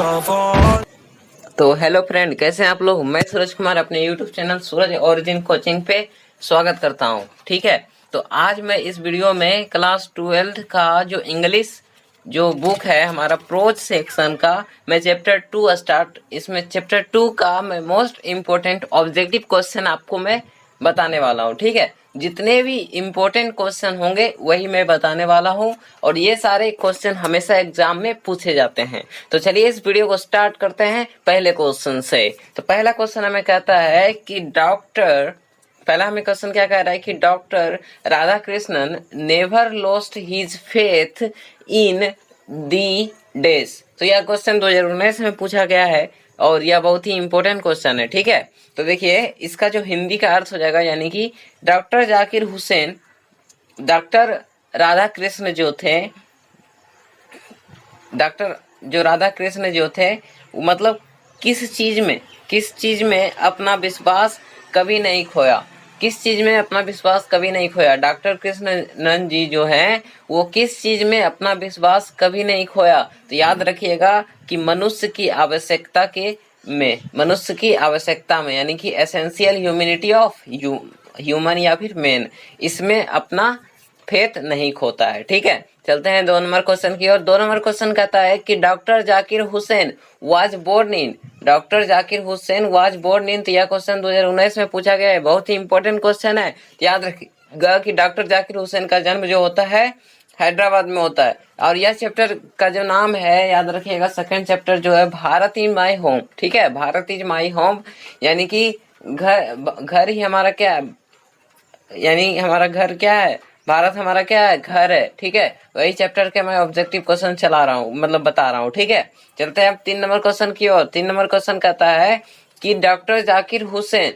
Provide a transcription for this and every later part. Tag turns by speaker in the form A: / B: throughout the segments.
A: तो hello friend, कैसे हैं आप लोग। मैं सूरज कुमार अपने यूट्यूब चैनल सूरज ओरिजिन कोचिंग पे स्वागत करता हूं। ठीक है, तो आज मैं इस वीडियो में क्लास 12 का जो इंग्लिश जो बुक है हमारा प्रोज सेक्शन का, मैं चैप्टर 2 स्टार्ट, इसमें चैप्टर 2 का मैं मोस्ट इम्पोर्टेंट ऑब्जेक्टिव क्वेश्चन आपको मैं बताने वाला हूँ। ठीक है, जितने भी इम्पोर्टेंट क्वेश्चन होंगे वही मैं बताने वाला हूँ, और ये सारे क्वेश्चन हमेशा एग्जाम में पूछे जाते हैं। तो चलिए इस वीडियो को स्टार्ट करते हैं पहले क्वेश्चन से। तो पहला क्वेश्चन हमें कहता है कि पहला हमें क्वेश्चन क्या कह रहा है कि doctor Radha Krishnan never lost his faith in the days. तो यह क्वेश्चन 2019 में पूछा गया है और यह बहुत ही इंपॉर्टेंट क्वेश्चन है। ठीक है, तो देखिए इसका जो हिंदी का अर्थ हो जाएगा, यानी कि डॉक्टर जाकिर हुसैन, डॉक्टर राधा कृष्ण जो थे, डॉक्टर जो राधा कृष्ण जो थे, मतलब किस चीज में अपना विश्वास कभी नहीं खोया, किस चीज में अपना विश्वास कभी नहीं खोया। डॉक्टर कृष्णनंद जी जो हैं वो किस चीज में अपना विश्वास कभी नहीं खोया। तो याद रखिएगा कि मनुष्य की आवश्यकता में, यानी कि एसेंशियल ह्यूमैनिटी ऑफ ह्यूमन या फिर मैन, इसमें अपना फेथ नहीं खोता है। ठीक है, चलते हैं 2 नंबर क्वेश्चन की ओर। 2 नंबर क्वेश्चन कहता है कि doctor Zakir Hussain was born in, doctor Zakir Hussain was born in. तो यह क्वेश्चन 2019 में पूछा गया है, बहुत ही इंपॉर्टेंट क्वेश्चन है। याद रखिएगा कि डॉक्टर जाकिर हुसैन का जन्म जो होता है हैदराबाद में होता है, और यह चैप्टर का जो नाम है, याद रखिएगा सेकंड चैप्टर जो है भारत इज माई होम। ठीक है, भारत इज माई होम, यानी कि घर ही हमारा क्या है, यानी हमारा घर क्या है, भारत हमारा क्या है, घर है। ठीक है, वही चैप्टर के मैं ऑब्जेक्टिव क्वेश्चन चला रहा हूँ, मतलब बता रहा हूँ। ठीक है, चलते हैं अब 3 नंबर क्वेश्चन की ओर। 3 नंबर क्वेश्चन कहता है कि doctor Zakir Hussain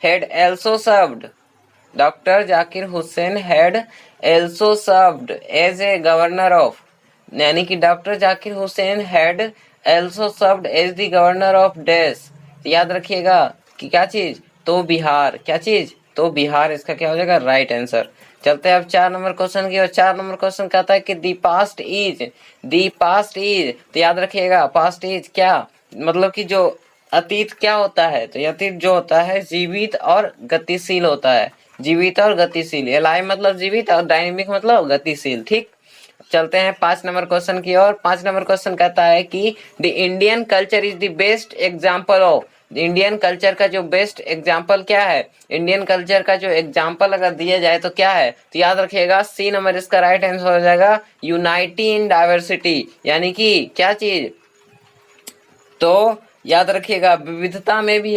A: had also served, doctor Zakir Hussain had also served as a governor of, यानी कि doctor Zakir Hussain had also served as the governor of dash. याद रखिएगा कि क्या चीज, तो बिहार, क्या चीज, तो बिहार, इसका क्या हो जाएगा, राइट आंसर। चलते हैं अब 4 नंबर क्वेश्चन की और। 4 नंबर क्वेश्चन कहता है कि दी पास्ट इज, तो याद रखिएगा पास्ट इज क्या, मतलब कि जो अतीत क्या होता है, तो अतीत जो होता है जीवित और गतिशील होता है, जीवित और गतिशील, एलाइव मतलब जीवित और डायनेमिक मतलब गतिशील। ठीक, चलते हैं 5 नंबर क्वेश्चन की ओर। 5 नंबर क्वेश्चन कहता है कि the Indian culture is the best example of, Indian culture का जो बेस्ट एग्जाम्पल क्या है, इंडियन कल्चर का जो एग्जाम्पल अगर दिया जाए तो क्या है, तो याद रखिएगा सी नंबर इसका राइट आंसर हो जाएगा यूनाइटी इन डाइवर्सिटी, यानी कि क्या चीज, तो याद रखिएगा विविधता में भी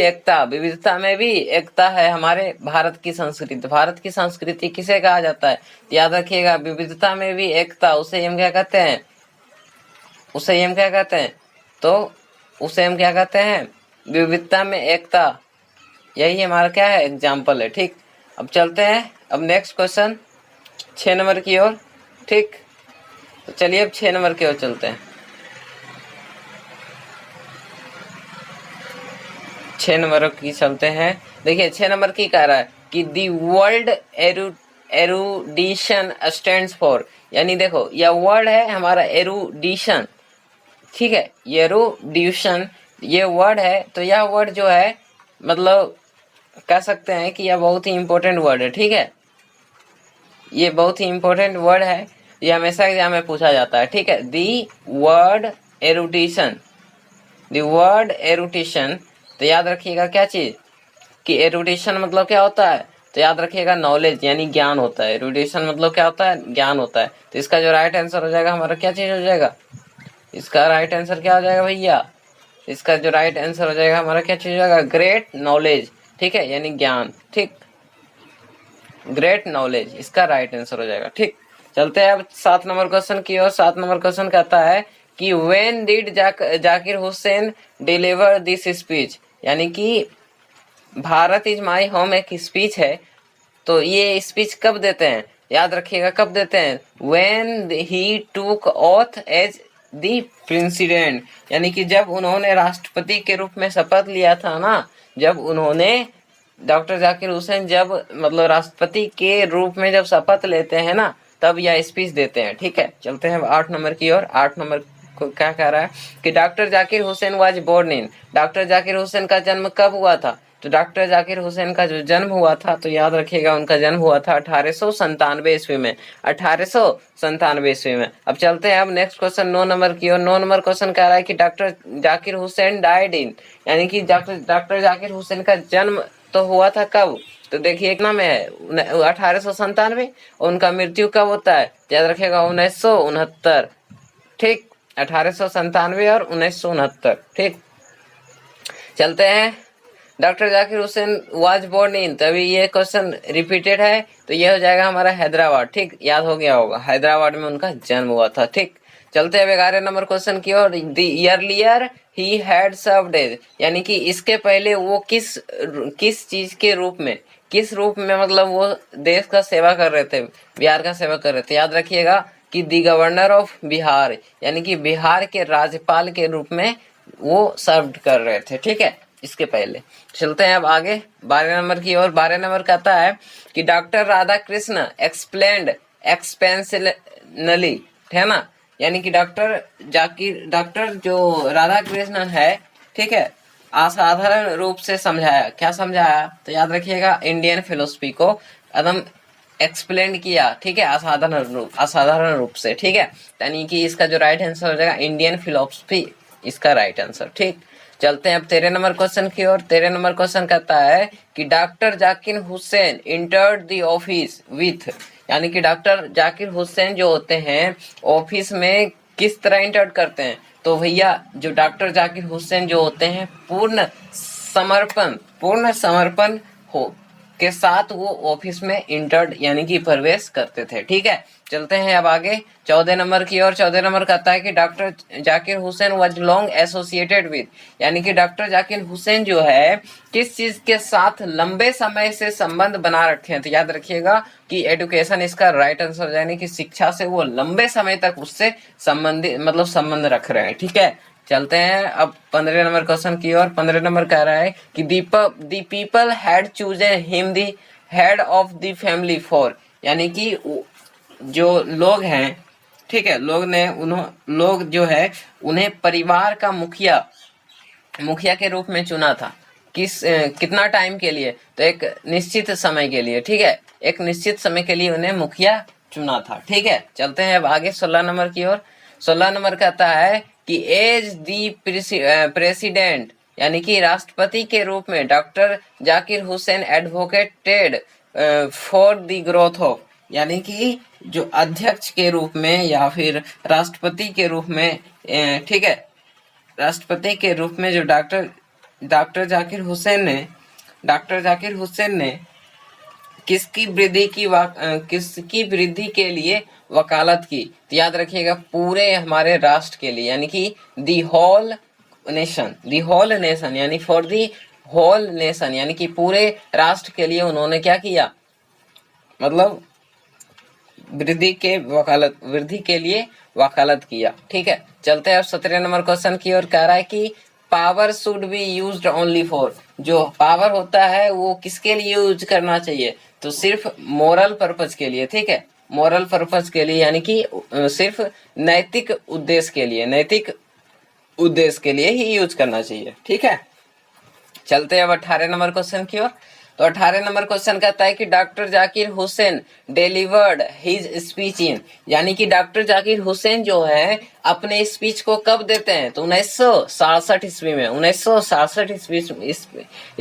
A: एकता है हमारे भारत की संस्कृति। भारत की संस्कृति किसे कहा जाता है, याद रखिएगा विविधता में भी एकता, उसे हम क्या कहते हैं, तो उसे हम क्या कहते हैं, विविधता में एकता, यही हमारा क्या है, एग्जाम्पल है। ठीक, अब चलते हैं अब नेक्स्ट क्वेश्चन 6 नंबर की ओर। ठीक, तो चलिए अब 6 नंबर की ओर चलते हैं। 6 नंबर की चलते हैं। देखिए 6 नंबर की कह रहा है कि दी वर्ल्ड एरुडिशन स्टैंड्स फॉर, यानी देखो यह वर्ड है हमारा एरुडिशन। ठीक है, एरुडिशन ये वर्ड है, तो यह वर्ड जो है मतलब कह सकते हैं कि यह बहुत ही इंपॉर्टेंट वर्ड है। ठीक है, ये बहुत ही इंपॉर्टेंट वर्ड है, ये हमेशा एग्जाम में पूछा जाता है। ठीक है, दी वर्ड एरुडिशन, तो याद रखिएगा क्या चीज, कि एरुडिशन मतलब क्या होता है, तो याद रखिएगा नॉलेज यानी ज्ञान होता है। एरुडिशन मतलब क्या होता है, ज्ञान होता है। तो इसका जो राइट आंसर हो जाएगा हमारा क्या चीज हो जाएगा, इसका राइट आंसर क्या हो जाएगा भैया, इसका जो राइट आंसर हो जाएगा हमारा क्या चीज हो जाएगा, ग्रेट नॉलेज। ठीक है, यानी ज्ञान। ठीक, ग्रेट नॉलेज इसका राइट आंसर हो जाएगा। ठीक, चलते हैं अब 7 नंबर क्वेश्चन की ओर। 7 नंबर क्वेश्चन कहता है कि when did Zakir Hussain deliver this speech, यानी कि भारत इज माई होम एक स्पीच है, तो ये स्पीच कब देते हैं, याद रखिएगा कब देते हैं, व्हेन ही टूक ऑथ एज द प्रेसिडेंट, यानी कि जब उन्होंने राष्ट्रपति के रूप में शपथ लिया था ना, जब उन्होंने डॉक्टर जाकिर हुसैन जब मतलब राष्ट्रपति के रूप में जब शपथ लेते हैं ना, तब यह स्पीच देते हैं। ठीक है, चलते हैं अब 8 नंबर की ओर। 8 नंबर को क्या कह रहा है कि doctor Zakir Hussain was born in, doctor Zakir Hussain का जन्म कब हुआ था? तो डॉक्टर जाकिर हुसैन का जो जन्म हुआ था, तो याद रखिएगा उनका जन्म हुआ था 1897 ईस्वी में, 1897 ईस्वी में। अब चलते हैं अब नेक्स्ट क्वेश्चन 9 नंबर की ओर। 9 नंबर क्वेश्चन कह रहा है कि doctor Zakir Hussain died in, यानी कि डॉक्टर जाकिर हुसैन का जन्म तो हुआ था कब? तो देखिए कितना में है 1897, उनका मृत्यु कब होता है? याद रखिएगा 1969। ठीक, 1897 और 1969। ठीक, चलते हैं। Doctor Zakir Hussain was born in, तभी ये क्वेश्चन रिपीटेड है, तो ये हो जाएगा हमारा हैदराबाद। ठीक, याद हो गया होगा, हैदराबाद में उनका जन्म हुआ था। ठीक, चलते हैं 11 नंबर क्वेश्चन की ओर। The earlier he had served as, यानी कि इसके पहले वो किस चीज के रूप में, किस रूप में मतलब वो देश का सेवा कर रहे थे, बिहार का सेवा कर रहे थे? याद रखिएगा कि दी गवर्नर ऑफ बिहार, यानी कि बिहार के राज्यपाल के रूप में वो सर्व कर रहे थे। ठीक है, इसके पहले। चलते हैं अब आगे 12 नंबर की ओर। 12 नंबर कहता है कि डॉक्टर राधा कृष्ण एक्सप्लेन्ड एक्सपेंशनली, है ना, यानी कि डॉक्टर जो राधा कृष्णन है, ठीक है, असाधारण रूप से समझाया। क्या समझाया? तो याद रखिएगा इंडियन फिलोसफी को एकदम एक्सप्लेन किया। ठीक है, असाधारण रूप से। ठीक है, यानी कि इसका जो राइट आंसर हो जाएगा इंडियन फिलोसफी, इसका राइट आंसर। ठीक, चलते हैं अब 13 नंबर क्वेश्चन की ओर। 13 नंबर क्वेश्चन कहता है कि doctor Zakir Hussain entered the office with, यानी कि डॉक्टर जाकिर हुसैन जो होते हैं ऑफिस में किस तरह इंटर करते हैं? तो भैया जो डॉक्टर जाकिर हुसैन जो होते हैं पूर्ण समर्पण हो के साथ वो ऑफिस में इंटर्ड यानी कि प्रवेश करते थे। ठीक है, चलते हैं अब आगे 14 नंबर की ओर। 14 नंबर कहता है कि doctor Zakir Hussain was long associated with, यानी कि डॉक्टर जाकिर हुसैन जो है किस चीज के साथ लंबे समय से संबंध बना रखे हैं? तो याद रखिएगा कि एजुकेशन इसका राइट आंसर, यानी कि शिक्षा से वो लंबे समय तक उससे संबंधित मतलब संबंध रख रहे हैं। ठीक है, चलते हैं अब 15 नंबर क्वेश्चन की ओर। 15 नंबर कह रहा है कि the people had chosen him the head of the family for, यानी कि जो लोग हैं, ठीक है, लोग जो है उन्हें परिवार का मुखिया के रूप में चुना था। कितना टाइम के लिए? तो एक निश्चित समय के लिए। ठीक है, एक निश्चित समय के लिए उन्हें मुखिया चुना था। ठीक है, चलते हैं अब आगे 16 नंबर की ओर। 16 नंबर कहता है कि एज दी प्रेसिडेंट, यानी कि राष्ट्रपति के रूप में doctor Zakir Hussain advocated for the growth of, यानी कि जो अध्यक्ष के रूप में या फिर राष्ट्रपति के रूप में, ठीक है, राष्ट्रपति के रूप में जो डॉक्टर जाकिर हुसैन ने किसकी वृद्धि के लिए वकालत की? तो याद रखिएगा पूरे हमारे राष्ट्र के लिए, यानी कि दी होल नेशन, यानी फॉर दी होल नेशन, यानी कि पूरे राष्ट्र के लिए उन्होंने क्या किया? मतलब वृद्धि के लिए वकालत किया। ठीक है, चलते हैं अब 17 नंबर क्वेश्चन की ओर। कह रहा है कि power should be used only for, जो पावर होता है वो किसके लिए यूज करना चाहिए? तो सिर्फ मोरल पर्पज के लिए। ठीक है, मोरल पर्पज के लिए, यानी कि सिर्फ नैतिक उद्देश्य के लिए ही यूज करना चाहिए। ठीक है, चलते हैं अब 18 नंबर क्वेश्चन की ओर। तो 18 नंबर क्वेश्चन कहता है कि doctor Zakir Hussain delivered his speech in, यानी कि डॉक्टर जाकिर हुसैन जो है अपने स्पीच को कब देते हैं? तो 1967 ईस्वी में, 1967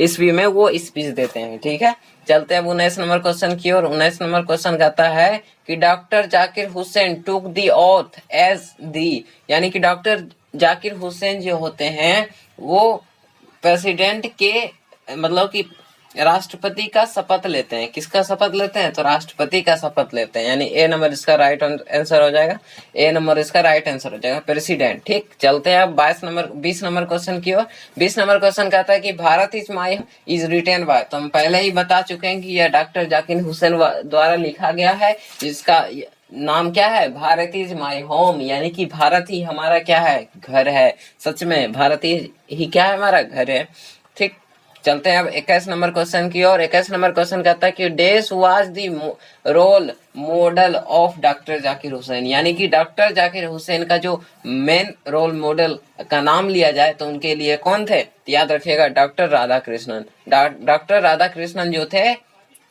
A: ईस्वी में वो स्पीच देते हैं। ठीक है, चलते हैं 19 नंबर क्वेश्चन की ओर। 19 नंबर क्वेश्चन कहता है कि doctor Zakir Hussain took the oath as the, यानी कि डॉक्टर जाकिर हुसैन जो होते हैं वो प्रेसिडेंट के मतलब कि राष्ट्रपति का शपथ लेते हैं। किसका शपथ लेते हैं? तो राष्ट्रपति का शपथ लेते हैं, यानी ए नंबर इसका राइट आंसर हो जाएगा। ए नंबर इसका राइट आंसर हो जाएगा, प्रेसिडेंट। ठीक, चलते हैं अब 20 नंबर क्वेश्चन की ओर। 20 नंबर क्वेश्चन कहता है कि Bharat is my is written by, तो हम पहले ही बता चुके हैं कि यह डॉक्टर जाकिर हुसैन द्वारा लिखा गया है, जिसका नाम क्या है? भारत इज माई होम, यानी कि भारत ही हमारा क्या है? घर है। सच में भारत ही क्या है? हमारा घर है। ठीक, चलते हैं अब 21 नंबर क्वेश्चन की ओर। 21 नंबर क्वेश्चन कहता है कि dash was the role model of doctor Zakir Hussain, यानी कि डॉक्टर जाकिर हुसैन का जो मेन रोल मॉडल का नाम लिया जाए तो उनके लिए कौन थे? तो याद रखिएगा डॉक्टर राधा कृष्णन। डॉक्टर राधा कृष्णन जो थे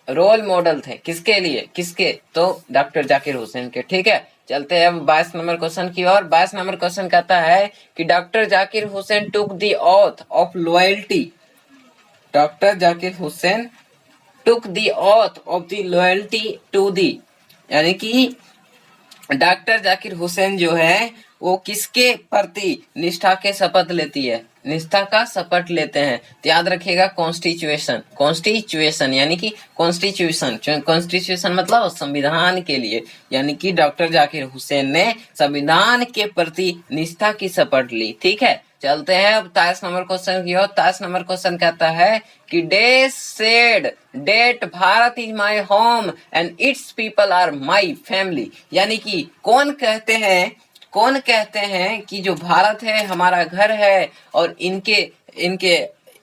A: रोल मॉडल थे किसके लिए? किसके? तो डॉक्टर जाकिर हुसैन के। ठीक है, चलते हैं अब 22 नंबर क्वेश्चन की ओर। 22 नंबर क्वेश्चन कहता है कि doctor Zakir Hussain took the oath of loyalty. Doctor Zakir Hussain took the oath of the loyalty to the, यानी कि डॉक्टर जाकिर हुसैन जो है वो किसके प्रति निष्ठा के शपथ लेती है? निष्ठा का शपथ लेते हैं। तो याद रखिएगा कॉन्स्टिट्यूशन। कॉन्स्टिट्यूशन यानी कि कॉन्स्टिट्यूशन, कॉन्स्टिट्यूशन मतलब संविधान के लिए, यानी कि डॉक्टर जाकिर हुसैन ने संविधान के प्रति निष्ठा की शपथ ली। ठीक है, चलते हैं अब 23 नंबर क्वेश्चन की ओर। 23 नंबर क्वेश्चन कहता है कि dash said that Bharat is my home and it's people are my family, यानी कि कौन कहते हैं कि जो भारत है हमारा घर है और इनके इनके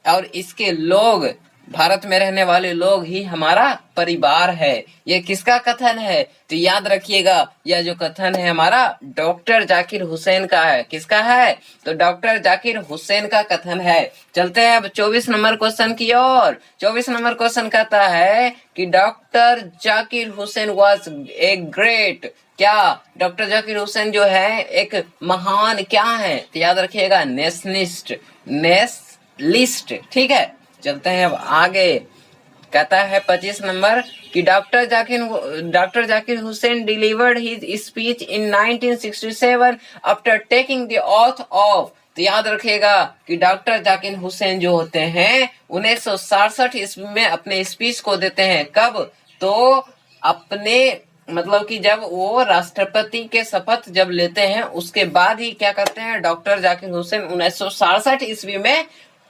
A: और इसके लोग, भारत में रहने वाले लोग ही हमारा परिवार है। ये किसका कथन है? तो याद रखिएगा यह जो कथन है हमारा डॉक्टर जाकिर हुसैन का है। किसका है? तो डॉक्टर जाकिर हुसैन का कथन है। चलते हैं अब 24 नंबर क्वेश्चन की ओर। 24 नंबर क्वेश्चन कहता है कि doctor Zakir Hussain was a great, क्या डॉक्टर जाकिर हुसैन जो है एक महान क्या है? तो याद रखिएगा नेशनलिस्ट, नेशनलिस्ट। ठीक है, चलते हैं अब आगे। कहता है 25 नंबर कि doctor Zakir Hussain delivered his speech in 1967 after taking the oath of. तो याद रखिएगा कि डॉक्टर जाकिर हुसैन जो होते हैं 1967 ईस्वी में अपने स्पीच को देते हैं। कब? तो अपने मतलब कि जब वो राष्ट्रपति के शपथ जब लेते हैं उसके बाद ही क्या करते हैं डॉक्टर जाकिर हुसैन 1967 ईस्वी में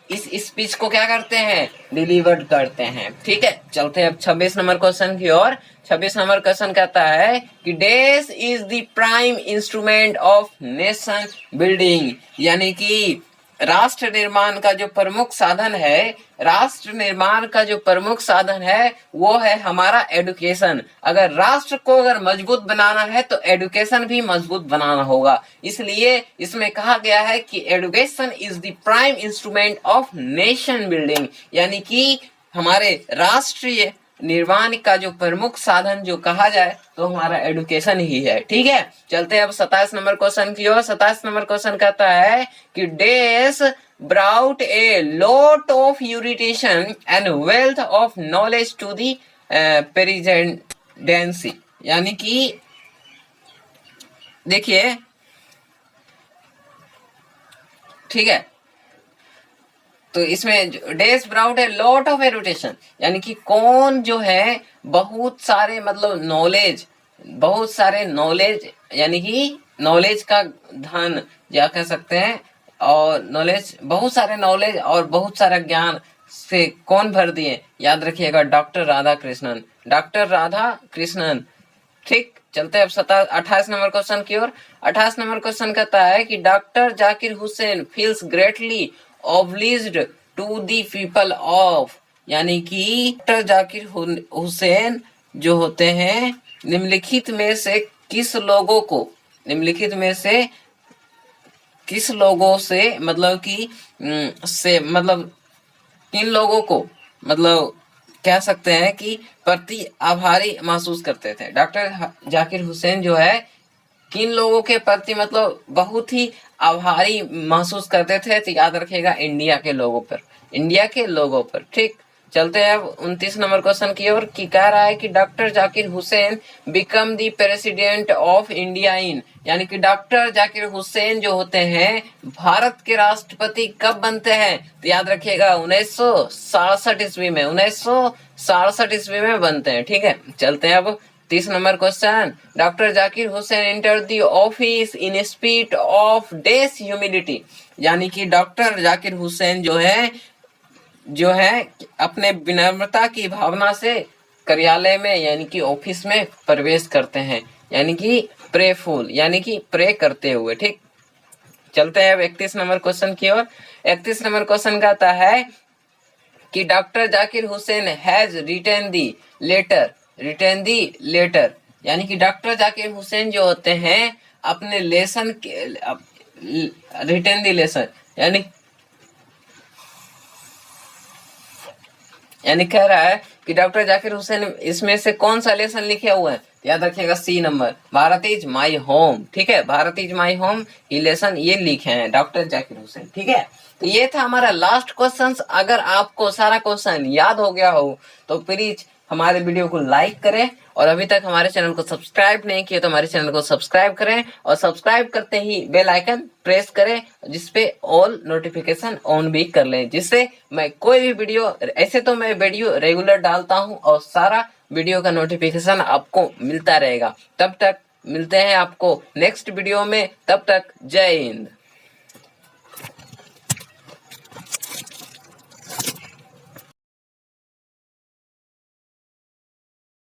A: इस स्पीच को क्या करते हैं? डिलीवर्ड करते हैं। ठीक है, चलते हैं अब 26 नंबर क्वेश्चन की ओर। 26 नंबर क्वेश्चन कहता है कि dash is the prime instrument of nation building, यानी कि राष्ट्र निर्माण का जो प्रमुख साधन है, राष्ट्र निर्माण का जो प्रमुख साधन है वो है हमारा एडुकेशन। अगर राष्ट्र को अगर मजबूत बनाना है तो एडुकेशन भी मजबूत बनाना होगा, इसलिए इसमें कहा गया है कि education is the prime instrument of nation building, यानी कि हमारे राष्ट्रीय निर्माण का जो प्रमुख साधन जो कहा जाए तो हमारा एडुकेशन ही है। ठीक है, चलते हैं अब 27 नंबर क्वेश्चन की ओर। 27 नंबर क्वेश्चन कहता है कि dash brought a lot of irritation and wealth of knowledge to the presidency, यानी कि देखिए, ठीक है, तो इसमें dash brought a lot of education, यानी कि कौन जो है बहुत सारे मतलब नॉलेज, बहुत सारे नॉलेज, यानी कि नॉलेज का धन या कह सकते हैं, और नॉलेज बहुत सारे नॉलेज और बहुत सारा ज्ञान से कौन भर दिए? याद रखिएगा डॉक्टर राधा कृष्णन, डॉक्टर राधा कृष्णन। ठीक, चलते हैं अब 28 नंबर क्वेश्चन की ओर। 28 नंबर क्वेश्चन कहता है कि doctor Zakir Hussain feels greatly obliged to the people of, यानी कि डॉक्टर जाकिर हुसैन जो होते हैं निम्नलिखित में से किस लोगों को, निम्नलिखित में से किस लोगों से मतलब कि से मतलब किन लोगों को मतलब कह सकते हैं कि प्रति आभारी महसूस करते थे? डॉक्टर जाकिर हुसैन जो है किन लोगों के प्रति मतलब बहुत ही आभारी महसूस करते थे? तो याद रखिएगा इंडिया के लोगों पर, इंडिया के लोगों पर। ठीक, चलते हैं अब 29 नंबर क्वेश्चन की ओर कि कह रहा है कि doctor Zakir Hussain become the president of India in, यानी कि डॉक्टर जाकिर हुसैन जो होते हैं भारत के राष्ट्रपति कब बनते हैं? तो याद रखिएगा 1967 ईस्वी में, 1967 ईस्वी में बनते हैं। ठीक है, चलते हैं अब 30 number question. Doctor Zakir Hussain enter the office in spirit of this humility, यानी कि डॉक्टर जाकिर हुसैन जो है अपने विनम्रता की भावना से कार्यालय में यानी कि ऑफिस में प्रवेश करते हैं, यानी कि प्रेफुल, यानी कि प्रे करते हुए। ठीक, चलते हैं अब 31 नंबर क्वेश्चन की ओर। 31 नंबर क्वेश्चन कहता है कि doctor Zakir Hussain has written the letter, यानी कि डॉक्टर जाकिर हुसैन जो होते हैं अपने लेसन के रिटन दी लेसन, यानी कह रहा है कि डॉक्टर जाकिर हुसैन इसमें से कौन सा लेसन लिखे हुए हैं, याद रखिएगा C number, Bharat is my home. ठीक है, भारत इज माई होम ये लेसन ये लिखे हैं डॉक्टर जाकिर हुसैन। ठीक है, तो ये था हमारा लास्ट क्वेश्चन। अगर आपको सारा क्वेश्चन याद हो गया हो तो प्लीज हमारे वीडियो को लाइक करें, और अभी तक हमारे चैनल को सब्सक्राइब नहीं किया तो हमारे चैनल को सब्सक्राइब करें, और सब्सक्राइब करते ही बेल आइकन प्रेस करें जिसपे ऑल नोटिफिकेशन ऑन भी कर लें, जिससे मैं कोई भी वीडियो, ऐसे तो मैं वीडियो रेगुलर डालता हूं और सारा वीडियो का नोटिफिकेशन आपको मिलता रहेगा। तब तक मिलते हैं आपको नेक्स्ट वीडियो में, तब तक जय हिंद।